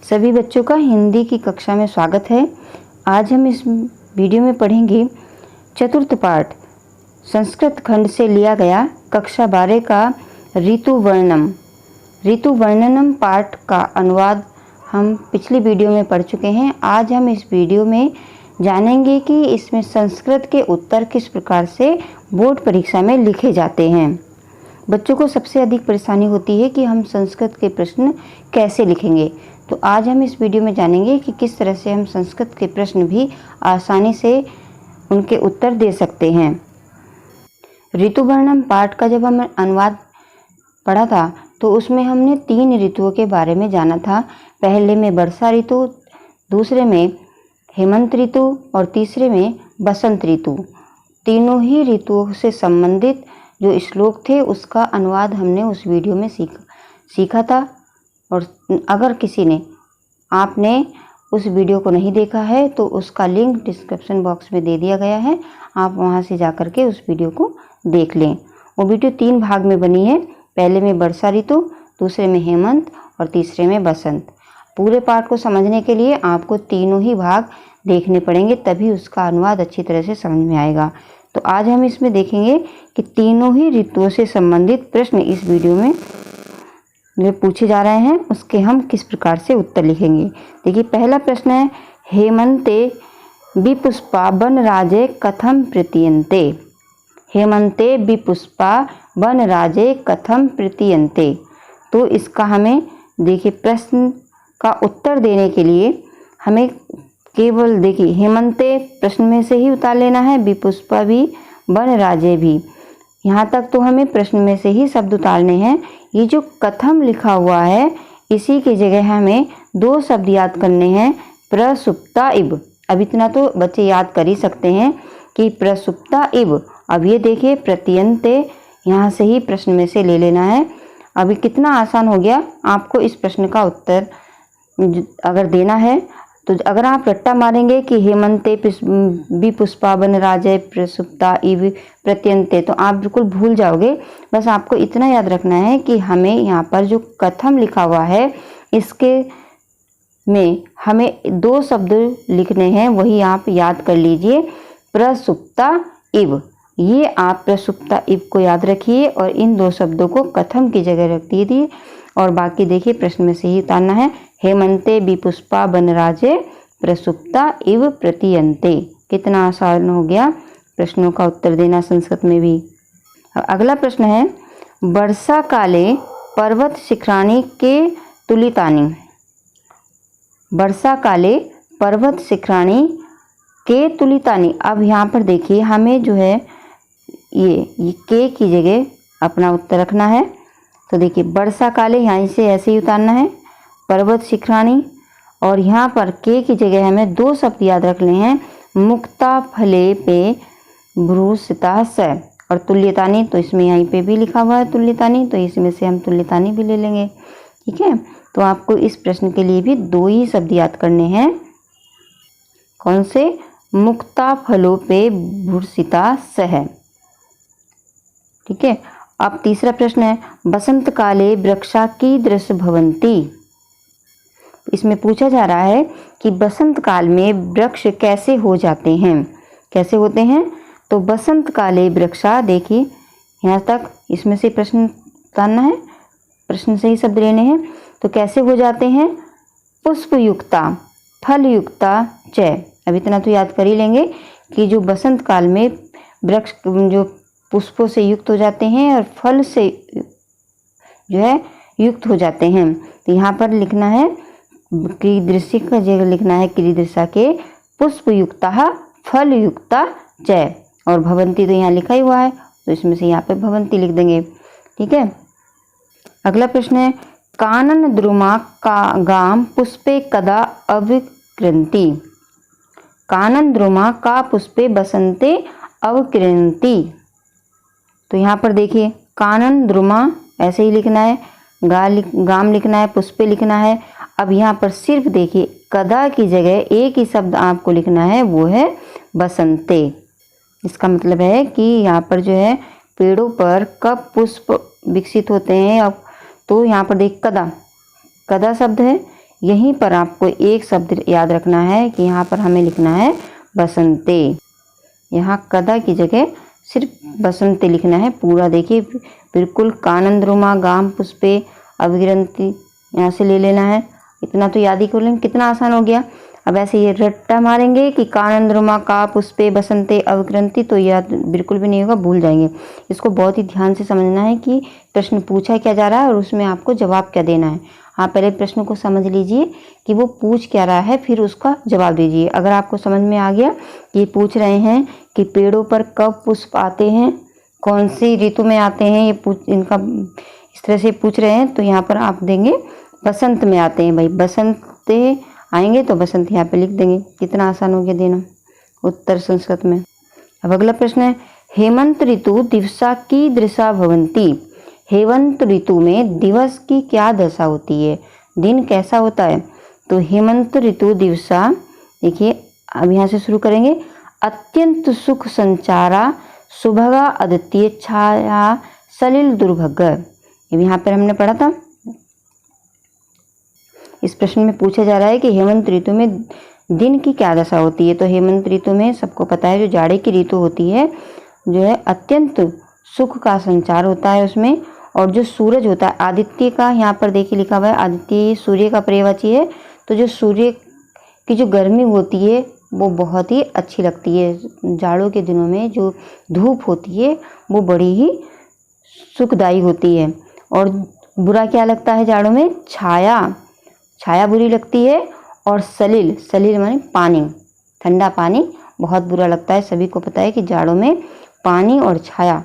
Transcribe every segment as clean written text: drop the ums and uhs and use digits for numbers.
सभी बच्चों का हिंदी की कक्षा में स्वागत है। आज हम इस वीडियो में पढ़ेंगे चतुर्थ पाठ संस्कृत खंड से लिया गया कक्षा 12 का ऋतु वर्णनम पाठ का अनुवाद हम पिछली वीडियो में पढ़ चुके हैं। आज हम इस वीडियो में जानेंगे कि इसमें संस्कृत के उत्तर किस प्रकार से बोर्ड परीक्षा में लिखे जाते हैं। बच्चों को सबसे अधिक परेशानी होती है कि हम संस्कृत के प्रश्न कैसे लिखेंगे, तो आज हम इस वीडियो में जानेंगे कि किस तरह से हम संस्कृत के प्रश्न भी आसानी से उनके उत्तर दे सकते हैं। ऋतुवर्णम पाठ का जब हम अनुवाद पढ़ा था तो उसमें हमने 3 ऋतुओं के बारे में जाना था। पहले में वर्षा ऋतु, दूसरे में हेमंत ऋतु और तीसरे में बसंत ऋतु। तीनों ही ऋतुओं से संबंधित जो श्लोक थे उसका अनुवाद हमने उस वीडियो में सीखा था। और अगर किसी ने आपने उस वीडियो को नहीं देखा है तो उसका लिंक डिस्क्रिप्शन बॉक्स में दे दिया गया है, आप वहां से जाकर के उस वीडियो को देख लें। वो वीडियो 3 भाग में बनी है, पहले में वर्षा ऋतु, दूसरे में हेमंत और तीसरे में बसंत। पूरे पाठ को समझने के लिए आपको तीनों ही भाग देखने पड़ेंगे, तभी उसका अनुवाद अच्छी तरह से समझ में आएगा। तो आज हम इसमें देखेंगे कि तीनों ही ऋतुओं से संबंधित प्रश्न इस वीडियो में जो पूछे जा रहे हैं उसके हम किस प्रकार से उत्तर लिखेंगे। देखिए, पहला प्रश्न है, हेमंते विपुष्पा वनराजे कथम प्रतीयन्ते। हेमंते विपुष्पा वनराजे कथम प्रतीयन्ते। तो इसका हमें देखिए प्रश्न का उत्तर देने के लिए हमें केवल देखिए हेमंते प्रश्न में से ही उतार लेना है, विपुष्पा भी, वनराजे भी। यहाँ तक तो हमें प्रश्न में से ही शब्द उतारने हैं। ये जो कथम लिखा हुआ है इसी की जगह हमें 2 शब्द याद करने हैं, प्रसुप्ता इव। अब इतना तो बच्चे याद कर ही सकते हैं कि प्रसुप्ता इव। अब ये देखिए प्रत्यंते यहाँ से ही प्रश्न में से ले लेना है। अभी कितना आसान हो गया। आपको इस प्रश्न का उत्तर अगर देना है तो अगर आप रट्टा मारेंगे कि हेमंते विपुष्पा वनराजे प्रसुप्ता इव प्रत्यंते, तो आप बिल्कुल भूल जाओगे। बस आपको इतना याद रखना है कि हमें यहाँ पर जो कथम लिखा हुआ है इसके में हमें 2 शब्द लिखने हैं, वही आप याद कर लीजिए, प्रसुप्ता इव। ये आप प्रसुप्ता इव को याद रखिए और इन 2 शब्दों को कथम की जगह रख दीजिए। और बाकी देखिए प्रश्न में से ही उतारना है, हेमंते विपुष्पा वनराजे प्रसुप्ता इव प्रतीयन्ते। कितना आसान हो गया प्रश्नों का उत्तर देना संस्कृत में भी। अगला प्रश्न है, वर्षा काले पर्वत शिखराणि के तुलितानि। वर्षा काले पर्वत शिखराणि के तुलितानि। अब यहाँ पर देखिए हमें जो है ये के की जगह अपना उत्तर रखना है। तो देखिए वर्षा काले यहाँ से ऐसे ही उतारना है, पर्वत शिखराणि, और यहाँ पर के की जगह हमें 2 शब्द याद रखने हैं, मुक्ता फले पे भ्रूसिता स और तुल्यतानी। तो इसमें यहीं पे भी लिखा हुआ है तुल्यतानी, तो इसमें से हम तुल्यतानी भी ले लेंगे। ठीक है, तो आपको इस प्रश्न के लिए भी 2 ही शब्द याद करने हैं। कौन से? मुक्ता फलों पे भ्रूसिता स है। ठीक है, अब तीसरा प्रश्न है, बसंत काले वृक्षा कीदृश भवन्ति। इसमें पूछा जा रहा है कि बसंत काल में वृक्ष कैसे हो जाते हैं, कैसे होते हैं। तो बसंत काले वृक्षा, देखिए यहाँ तक इसमें से प्रश्न उतारना है, प्रश्न से ही शब्द लेने हैं। तो कैसे हो जाते हैं? पुष्पयुक्ता, फलयुक्ता च। अब इतना तो याद कर ही लेंगे कि जो बसंत काल में वृक्ष जो पुष्पों से युक्त हो जाते हैं और फल से जो है युक्त हो जाते हैं। तो यहाँ पर लिखना है कीदृशी का जगह लिखना है कीदृशा के पुष्पयुक्ता फलयुक्ता च, और भवंती तो यहाँ लिखा ही हुआ है तो इसमें से यहाँ पे भवंती लिख देंगे। ठीक है, अगला प्रश्न है, कानन द्रुमा का गाम पुष्पे कदा अविकृंति। कानन द्रुमा का पुष्पे बसंते अवकृंति। तो यहाँ पर देखिए कानन द्रुमा ऐसे ही लिखना है, गाम लिखना है, पुष्पे लिखना है। अब यहाँ पर सिर्फ देखिए कदा की जगह एक ही शब्द आपको लिखना है, वो है बसंते। इसका मतलब है कि यहाँ पर जो है पेड़ों पर कब पुष्प विकसित होते हैं। अब तो यहाँ पर देख कदा, कदा शब्द है, यहीं पर आपको एक शब्द याद रखना है कि यहाँ पर हमें लिखना है बसंते। यहाँ कदा की जगह सिर्फ बसंते लिखना है पूरा। देखिए बिल्कुल कानंद्रुमा गाम पुष्पे अविग्रंथि यहाँ से ले लेना है। इतना तो याद ही कर लें, कितना आसान हो गया। अब ऐसे ये रट्टा मारेंगे कि कानंद्रुमा का पुष्पे बसंते अविग्रंथि, तो याद बिल्कुल भी नहीं होगा, भूल जाएंगे। इसको बहुत ही ध्यान से समझना है कि प्रश्न पूछा क्या जा रहा है और उसमें आपको जवाब क्या देना है। आप पहले प्रश्न को समझ लीजिए कि वो पूछ क्या रहा है, फिर उसका जवाब दीजिए। अगर आपको समझ में आ गया ये पूछ रहे हैं कि पेड़ों पर कब पुष्प आते हैं, कौन सी ऋतु में आते हैं, ये इनका इस तरह से पूछ रहे हैं, तो यहाँ पर आप देंगे बसंत में आते हैं भाई, बसंते आएंगे तो बसंत यहाँ पे लिख देंगे। कितना आसान हो गया देना उत्तर संस्कृत में। अब अगला प्रश्न है हेमंत ऋतु दिवसा की दृशा भवंती। हेमंत ऋतु में दिवस की क्या दशा होती है, दिन कैसा होता है? तो हेमंत ऋतु दिवसा, देखिए अब यहाँ से शुरू करेंगे। अत्यंत सुख संचारा सुभगा अद्वितीय छाया सलिल दुर्भग। यहाँ पर हमने पढ़ा था। इस प्रश्न में पूछा जा रहा है कि हेमंत ऋतु में दिन की क्या दशा होती है। तो हेमंत ऋतु में सबको पता है जो जाड़े की ऋतु होती है, जो है अत्यंत सुख का संचार होता है उसमें। और जो सूरज होता है आदित्य का, यहाँ पर देखिए लिखा हुआ है आदित्य सूर्य का पर्यायवाची है। तो जो सूर्य की जो गर्मी होती है वो बहुत ही अच्छी लगती है। जाड़ों के दिनों में जो धूप होती है वो बड़ी ही सुखदायी होती है। और बुरा क्या लगता है जाड़ों में? छाया, छाया बुरी लगती है। और सलिल, सलिल माने पानी, ठंडा पानी बहुत बुरा लगता है। सभी को पता है कि जाड़ों में पानी और छाया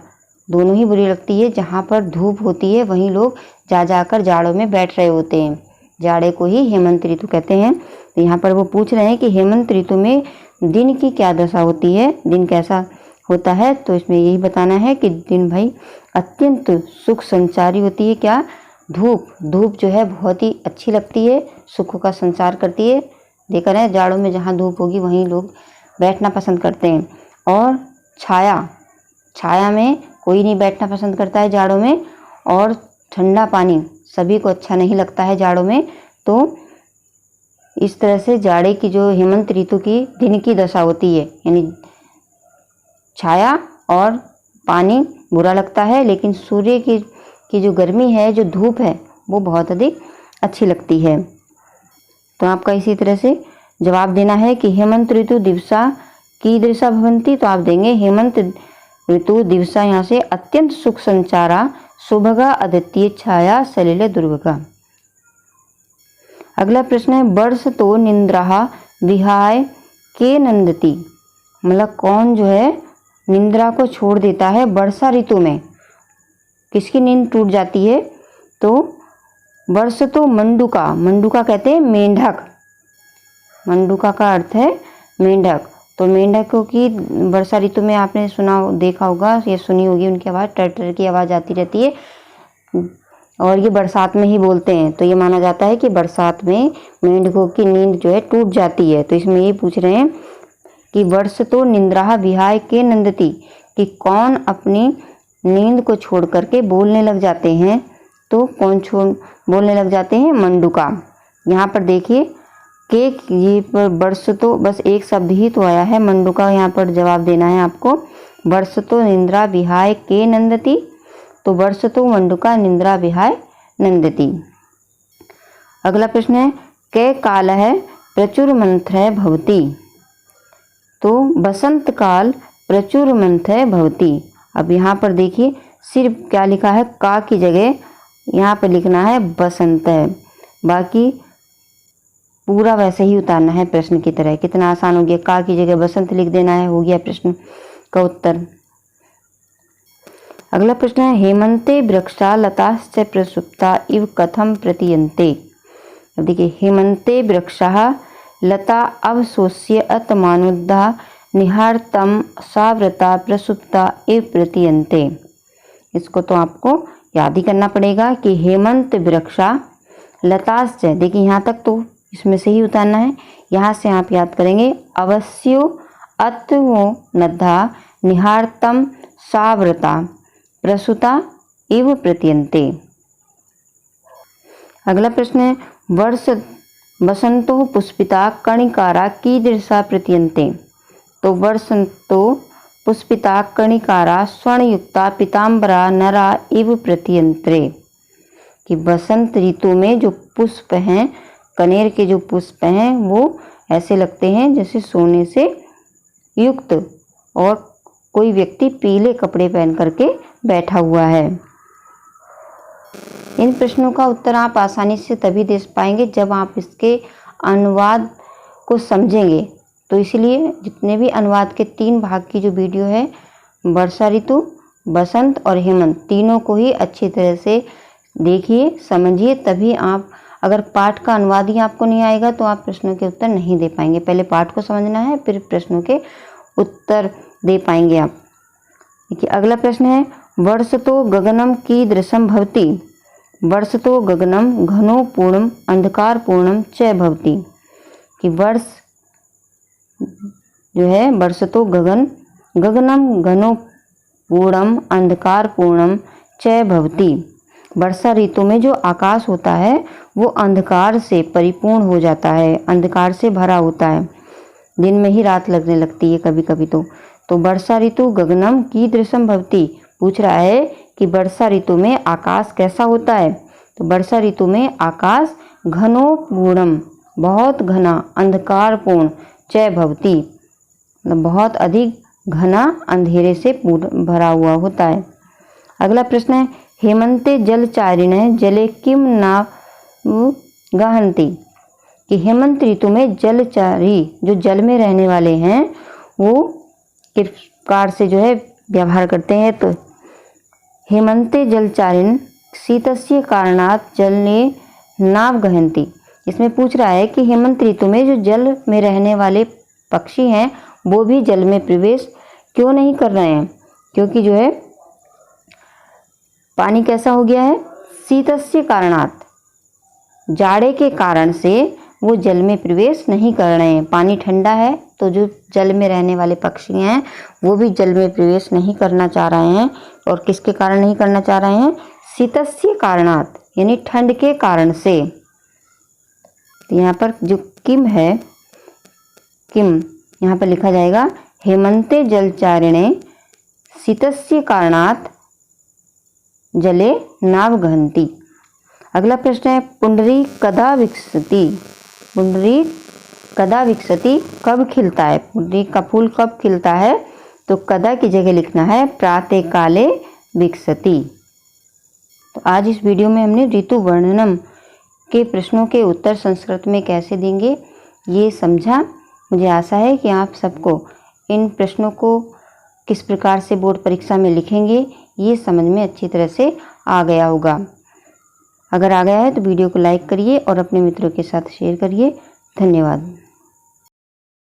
दोनों ही बुरी लगती है। जहाँ पर धूप होती है वहीं लोग जा जाकर जाड़ों में बैठ रहे होते हैं। जाड़े को ही हेमंत ऋतु कहते हैं। तो यहाँ पर वो पूछ रहे हैं कि हेमंत ऋतु में दिन की क्या दशा होती है, दिन कैसा होता है। तो इसमें यही बताना है कि दिन भाई अत्यंत सुख संचारी होती है। क्या? धूप, धूप जो है बहुत ही अच्छी लगती है, सुख का संचार करती है। देखा है जाड़ों में जहाँ धूप होगी वहीं लोग बैठना पसंद करते हैं। और छाया, छाया में कोई नहीं बैठना पसंद करता है जाड़ों में। और ठंडा पानी सभी को अच्छा नहीं लगता है जाड़ों में। तो इस तरह से जाड़े की जो हेमंत ऋतु की दिन की दशा होती है, यानी छाया और पानी बुरा लगता है, लेकिन सूर्य की जो गर्मी है, जो धूप है, वो बहुत अधिक अच्छी लगती है। तो आपका इसी तरह से जवाब देना है कि हेमंत ऋतु दिवसा की दृशा भवंती। तो आप देंगे हेमंत ऋतु दिवसा, यहाँ से अत्यंत सुख संचारा सुभगा अद्वितीय छाया सलिल दुर्भगा। अगला प्रश्न है वर्ष तो निंद्रा विहाय के नंदती। मतलब कौन जो है निंद्रा को छोड़ देता है वर्षा ऋतु में, किसकी नींद टूट जाती है? तो वर्ष तो मंडूका, मंडूका कहते हैं मेंढक, मंडूका का अर्थ है मेंढक। तो मेंढकों की वर्षा ऋतु में आपने सुना देखा होगा, ये सुनी होगी उनकी आवाज़, टर की आवाज़ आती रहती है। और ये बरसात में ही बोलते हैं। तो ये माना जाता है कि बरसात में मेंढकों की नींद जो है टूट जाती है। तो इसमें ये पूछ रहे हैं कि वर्ष तो निंद्रा विहाय के नंदती, कि कौन अपनी नींद को छोड़ करके बोलने लग जाते हैं। तो कौन बोलने लग जाते हैं? मंडूका। यहाँ पर देखिए के ये पर वर्ष तो बस एक शब्द ही तो आया है, मंडूका यहाँ पर जवाब देना है आपको। वर्ष तो निंद्रा विहाय के नंदती, तो वर्ष तो मंडूका निंद्रा विहाय नंदती। अगला प्रश्न है के काल है प्रचुर मंथ्रय भवती। तो बसंत काल प्रचुर मंथ्रय भवती। अब यहाँ पर देखिए सिर्फ क्या लिखा है, का की जगह यहाँ पर लिखना है बसंत है, बाकी पूरा वैसे ही उतारना है प्रश्न की तरह। कितना आसान हो गया, का की जगह बसंत लिख देना है, हो गया प्रश्न का उत्तर। अगला प्रश्न है हेमंते वृक्षा लताश्च प्रसुप्ता इव कथम प्रतीयन्ते। अब देखिए हेमंते वृक्षा लता अवशोष्य अतमानुद्धा निहारतम साव्रता प्रसुप्ता इव प्रतीयन्ते। इसको तो आपको याद ही करना पड़ेगा कि हेमंत वृक्षा लताश्च, देखिए यहाँ तक तो इसमें से ही उतारना है। यहाँ से आप याद करेंगे अवश्यो अत्वो नद्धा निहारतम साव्रता प्रसूता इव प्रतीयन्ते। अगला प्रश्न है वर्ष वसंतो पुष्पिता कणिकारा कीदृशा प्रतीयन्ते। तो वसंतो पुष्पिता कणिकारा स्वर्णयुक्ता पीताम्बरा नरा इव प्रतीयन्ते, कि बसंत ऋतु में जो पुष्प हैं, कनेर के जो पुष्प हैं, वो ऐसे लगते हैं जैसे सोने से युक्त और कोई व्यक्ति पीले कपड़े पहन करके बैठा हुआ है। इन प्रश्नों का उत्तर आप आसानी से तभी दे पाएंगे जब आप इसके अनुवाद को समझेंगे। तो इसलिए जितने भी अनुवाद के 3 भाग की जो वीडियो है, वर्षा ऋतु, बसंत और हेमंत, तीनों को ही अच्छी तरह से देखिए, समझिए, तभी आप, अगर पाठ का अनुवाद ही आपको नहीं आएगा तो आप प्रश्नों के उत्तर नहीं दे पाएंगे। पहले पाठ को समझना है, फिर प्रश्नों के उत्तर दे पाएंगे आप। देखिए अगला प्रश्न है, वर्षतो गगनम कीदृशं भवति। वर्षतो गगनम घनो पूर्णम अंधकार पूर्णम च भवति, कि वर्ष जो है, वर्षतो गगनम घनो पूर्णम अंधकार पूर्णम च भवति। वर्षा ऋतु में जो आकाश होता है वो अंधकार से परिपूर्ण हो जाता है, अंधकार से भरा होता है, दिन में ही रात लगने लगती है कभी कभी। तो वर्षा ऋतु गगनम कीदृशं भवति, पूछ रहा है कि वर्षा ऋतु में आकाश कैसा होता है। तो वर्षा ऋतु में आकाश घनो पूर्णम, बहुत घना, अंधकारपूर्ण, च भवति, मतलब बहुत अधिक घना अंधेरे से भरा हुआ होता है। अगला प्रश्न है, हेमंते जलचारिणः जले किम नाव गहन्ति, कि हेमंत ऋतु में जलचारी, जो जल में रहने वाले हैं, वो किस प्रकार से जो है व्यवहार करते हैं। तो हेमंते जलचारिण शीतस्य कारणात् जले नाव गहन्ति, इसमें पूछ रहा है कि हेमंत ऋतु में जो जल में रहने वाले पक्षी हैं वो भी जल में प्रवेश क्यों नहीं कर रहे हैं, क्योंकि जो है पानी कैसा हो गया है, शीतस्य कारणात्, जाड़े के कारण से वो जल में प्रवेश नहीं कर रहे हैं। पानी ठंडा है तो जो जल में रहने वाले पक्षी हैं वो भी जल में प्रवेश नहीं करना चाह रहे हैं। और किसके कारण नहीं करना चाह रहे हैं, शीतस्य कारणात्, यानी ठंड के कारण से। तो यहाँ पर जो किम है, किम यहाँ पर लिखा जाएगा हेमंते जलचारिणे शीतस्य कारणात् जले नाव गहन्ति। अगला प्रश्न है, पुंडरी कदा विकसति। पुंडरी कदा विकसति, कब खिलता है, पुंडरी का फूल कब खिलता है। तो कदा की जगह लिखना है प्रातः काले विकसति। तो आज इस वीडियो में हमने ऋतु वर्णनम के प्रश्नों के उत्तर संस्कृत में कैसे देंगे ये समझा। मुझे आशा है कि आप सबको इन प्रश्नों को किस प्रकार से बोर्ड परीक्षा में लिखेंगे ये समझ में अच्छी तरह से आ गया होगा। अगर आ गया है तो वीडियो को लाइक करिए और अपने मित्रों के साथ शेयर करिए। धन्यवाद।